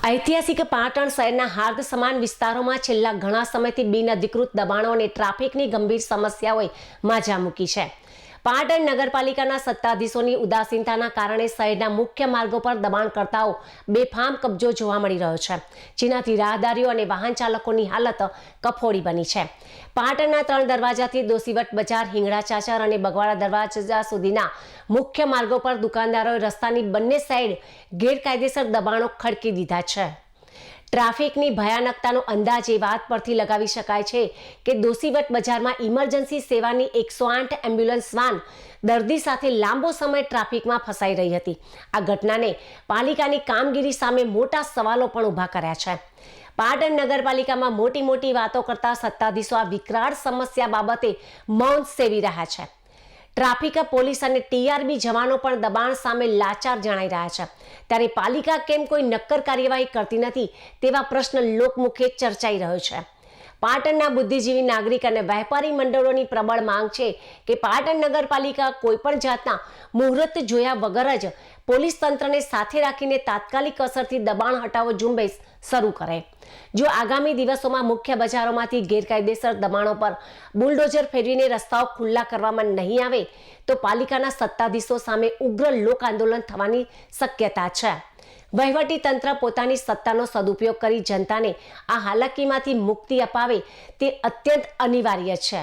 ઐતિહાસિક પાટણ શહેરના હાર્દ સમાન વિસ્તારોમાં છેલ્લા ઘણા સમયથી બિનઅધિકૃત દબાણો અને ટ્રાફિકની ગંભીર સમસ્યાઓએ માજા મૂકી છે. પાટણ નગરપાલિકાના સત્તાધીશોની ઉદાસીનતાના કારણે શહેરના મુખ્ય માર્ગો પર દબાણકર્તાઓ બેફામ કબજો જોવા મળી રહ્યો છે, જેનાથી રાહદારીઓ અને વાહન ચાલકોની હાલત કફોડી બની છે. પાટણના 3 દરવાજાથી દોશીવટ બજાર, હિંગળા ચાચર અને બગવાડા દરવાજા સુધીના મુખ્ય માર્ગો પર દુકાનદારોએ રસ્તાની બંને સાઈડ ગેરકાયદેસર દબાણો ખડકી દીધા છે. ટ્રાફિકની ભયાનકતાનો અંદાજ એ વાત પરથી લગાવી શકાય છે કે દોશીવટ બજારમાં ઇમરજન્સી સેવાની 108 એમ્બ્યુલન્સ વાન દર્દી સાથે લાંબો સમય ટ્રાફિકમાં ફસાઈ રહી હતી. આ ઘટનાને પાલિકાની કામગીરી સામે મોટા સવાલો પણ ઊભા કર્યા છે. પાટણ નગરપાલિકામાં મોટી વાતો કરતા સત્તાધીશો આ વિકરાળ સમસ્યા બાબતે મૌન સેવી રહ્યા છે. ટ્રાફિક પોલીસ અને ટીઆરબી જવાનો પણ દબાણ સામે લાચાર જણાઈ રહ્યા છે. ત્યારે પાલિકા કેમ કોઈ નક્કર કાર્યવાહી કરતી નથી તેવા પ્રશ્ન લોકમુખે ચર્ચાઈ રહ્યો છે. પાટણના બુદ્ધિજીવી નાગરિક અને વેપારી મંડળોની પ્રબળ માંગ છે કે પાટણ નગરપાલિકા કોઈ પણ જાતના મુહૂર્ત જોયા વગર જ પોલીસ તંત્રને સાથે રાખીને તાત્કાલિક અસરથી દબાણ હટાવો ઝુંબેશ શરૂ કરે. જો આગામી દિવસોમાં મુખ્ય બજારોમાંથી ગેરકાયદેસર દબાણો પર બુલડોઝર ફેરવીને રસ્તાઓ ખુલ્લા કરવામાં નહીં આવે તો પાલિકાના સત્તાધીશો સામે ઉગ્ર લોક આંદોલન થવાની શક્યતા છે. વહીવટી તંત્ર પોતાની સત્તાનો સદુપયોગ કરી જનતાને આ હાલાકીમાંથી મુક્તિ અપાવે તે અત્યંત અનિવાર્ય છે.